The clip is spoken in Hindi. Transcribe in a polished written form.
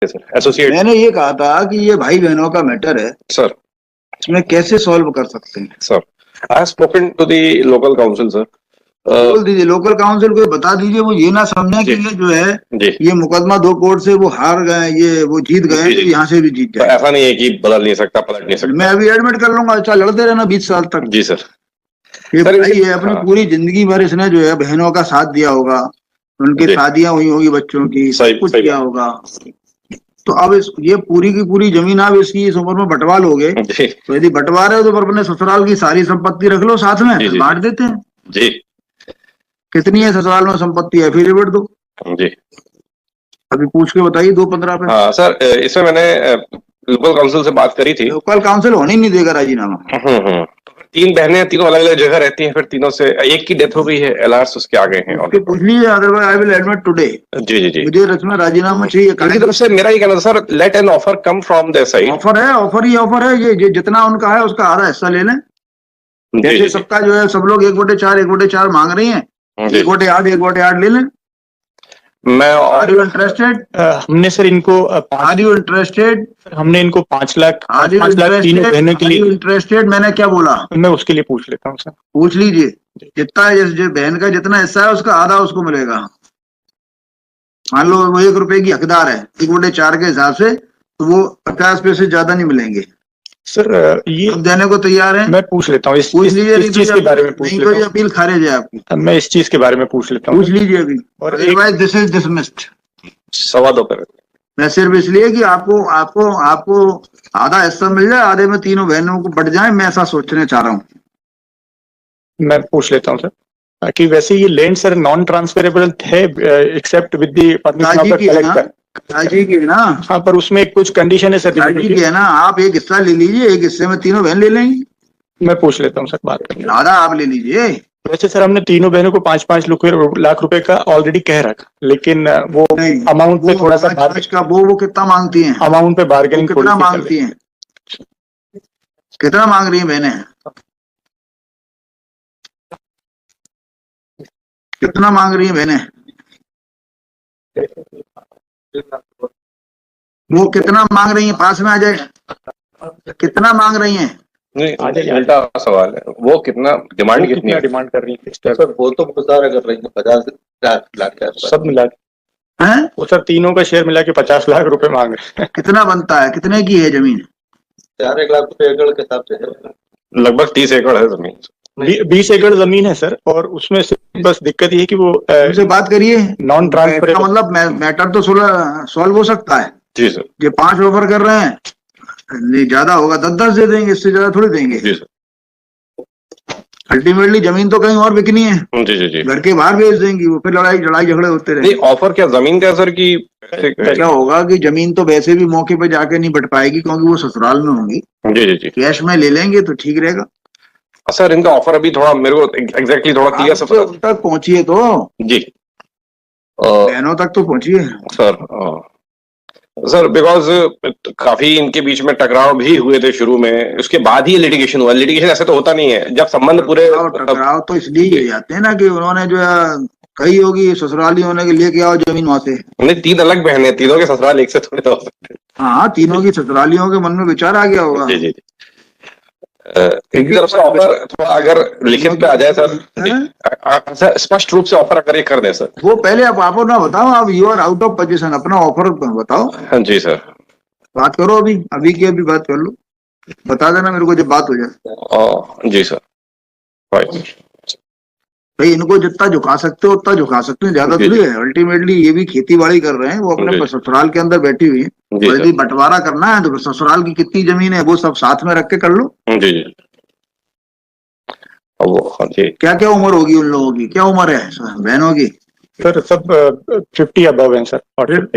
एसोसिएट। मैंने ये कहा था कि ये भाई बहनों का मैटर है सर इसमें कैसे सॉल्व कर सकते हैं? Sir I have spoken to the local council sir. बोल दीजिए लोकल काउंसिल को बता दीजिए, वो ये ना समझे कि ये जो है जी ये मुकदमा 2 कोर्ट से वो हार गए, ये वो जीत गए जी, तो जी। यहाँ से भी जीत तो जाए। ऐसा नहीं है कि बदल नहीं सकता, पलट नहीं सकता। मैं अभी एडमिट कर लूंगा, अच्छा लड़ते रहना 20 साल तक। जी सर। ये सर, भाई है अपनी हाँ। पूरी जिंदगी भर इसने जो है बहनों का साथ दिया होगा, उनकी जी। शादियां हुई होगी बच्चों की, सही- सब कुछ सही किया बात। होगा। तो अब ये पूरी की पूरी जमीन आप इसकी इस उम्र में बंटवा लोगे, जी तो यदि बंटवा रहे हो तो फिर अपने ससुराल की सारी संपत्ति रख लो साथ में, जी फिर जी बांट देते हैं। जी कितनी है ससुराल में संपत्ति, एफिडेविट दो, जी। अभी पूछ के बताइए 2-15 पे। हाँ सर, इसमें मैंने लोकल काउंसिल से बात करी थी। लोकल काउंसिल होने ही नहीं देगा राजीनामा। तो फिर 3 बहनें, तीनों अलग अलग जगह रहती हैं, फिर तीनों से एक की डेथ हो गई है, एलआरस उसके आ गए हैं। उसके पूछ लीजिए, otherwise I will admit today. जी जी जी। मुझे रचना राजीनामा चाहिए। उनकी तरफ से मेरा ये कहना था sir, let an offer come from there side. Offer है, ऑफर ही ऑफर है। ये जितना उनका है उसका आधा हिस्सा ले लें। जी जैसे जी सबका जो है सब लोग 1/4 मांग रही हैं, जी। 1/8 ले लें। मैं आर यू इंटरेस्टेड? हमने सर इनको आर यू इंटरेस्टेड? हमने इनको 5 लाख आर यू 5 लाख तीनों बहनों के लिए। इंटरेस्टेड? मैंने क्या बोला? मैं उसके लिए पूछ लेता हूँ सर। पूछ लीजिए। जितना जो बहन का जितना हिस्सा है उसका आधा उसको मिलेगा। मान लो वो 1 रुपए की हकदार है 1/4 के हिसाब से, तो वो 50 पैसे ज्यादा नहीं मिलेंगे। सर ये हम देने को तैयार हैं। मैं पूछ लेता हूँ पूछ लीजिए, इस चीज के बारे में पूछ नहीं लेता तो ये अपील खारिज है आपकी। हूँ। मैं इस चीज के बारे में पूछ लेता हूँ। पूछ लीजिए अभी। और अदरवाइज दिस इज डिसमिस्ड। 2:15 पर। मैं सिर्फ इसलिए कि आपको आपको आपको आधा हिस्सा मिल जाए, आधे में तीनों बहनों को बट जाए, मैं ऐसा सोचने चाह रहा हूँ। मैं पूछ लेता हूँ सर कि वैसे ये लैंड सर नॉन ट्रांसफरेबल है except with the permission of the collector. राजी की है ना? हाँ, पर उसमें कुछ कंडीशन है सर। राजी की है ना? आप एक हिस्सा ले लीजिए, एक हिस्से में तीनों बहन ले लेंगी। मैं पूछ लेता हूँ सर, बात करके। आधा आप ले लीजिए। वैसे सर हमने तीनों बहनों को 5-5 लाख रुपए का ऑलरेडी कह रखा, लेकिन वो अमाउंट पे थोड़ा सा का वो कितना मांगती हैं? अमाउंट पे बार्गेनिंग कितना मांगती हैं? कितना मांग रही हैं बहनें? कितना मांग रही हैं बहनें? वो कितना मांग रही हैं? पास में आ जाए। कितना मांग रही हैं? नहीं, उल्टा सवाल है, वो कितना डिमांड कितनी है? डिमांड कर रही है सर वो तो बहुत सारा कर रही है, 50 लाख के आसपास। सब मिला के। हैं? वो सर तीनों का शेयर मिला के 50 लाख रुपए मांग रहे हैं। कितना बनता है? कितने की है जमीन? 4 लाख रुपए एकड़ के हिसाब से लगभग 30 एकड़ है जमीन। 20 एकड़ जमीन है सर, और उसमें से बस दिक्कत ये है कि वो उनसे बात करिए। Non transferable. मतलब मैटर तो सॉल्व हो सकता है। जी सर। ये 5 ऑफर कर रहे हैं, नहीं ज्यादा होगा 10-10 दे देंगे, इससे ज्यादा थोड़ी देंगे। जी सर। अल्टीमेटली जमीन तो कहीं और बिकनी है, जी जी जी। घर के बाहर बेच देंगी वो, फिर लड़ाई झगड़े होते रहे। नहीं, ऑफर क्या जमीन का सर की क्या होगा कि जमीन तो वैसे भी मौके पे जाके नहीं बट पाएगी, क्योंकि वो ससुराल में होंगी। जी जी जी। कैश में ले लेंगे तो ठीक रहेगा। सर इनका ऑफर अभी थोड़ा मेरे को एग्जैक्टली थोड़ा क्लियर से उन तक पहुंचिए तो, जी बहनों तक तो पहुंचिए सर बिकॉज काफी इनके बीच में टकराव भी हुए थे शुरू में, उसके बाद ही लिटिगेशन हुआ। लिटिगेशन ऐसे तो होता नहीं है जब संबंध पूरे। टकराव तो इसलिए ही जाते हैं ना कि उन्होंने जो है कही होगी ससुराली होने के लिए लेके आओ जमीन वहां से। नहीं, 3 अलग बहनें, तीनों के ससुराल एक से थोड़े तो हो सकते। हाँ, तीनों की ससुरालियों के मन में विचार आ गया होगा। जी जी जी। इनकी तरफ से ऑफर थोड़ा अगर लिखित पे आ जाए सर, स्पष्ट रूप से ऑफर अगर ये कर दे सर। वो पहले आप ना बताओ, आप you are out of position, अपना ऑफर बताओ। हाँ जी सर। बात करो अभी की अभी बात कर लो, बता देना मेरे को जब बात हो जाए। जी सर। भाई इनको जितना झुका सकते हो उतना झुका सकते हैं, ज्यादा थोड़ी है। अल्टीमेटली ये भी खेती बाड़ी कर रहे हैं, वो अपने ससुराल के अंदर बैठी हुई है। यदि बंटवारा करना है तो ससुराल की कितनी जमीन है वो सब साथ में रख के कर लो। जी जी। जी। क्या क्या उम्र होगी उन लोगों की? क्या उम्र है बहनों की? सर सब 50 अबव हैं सर।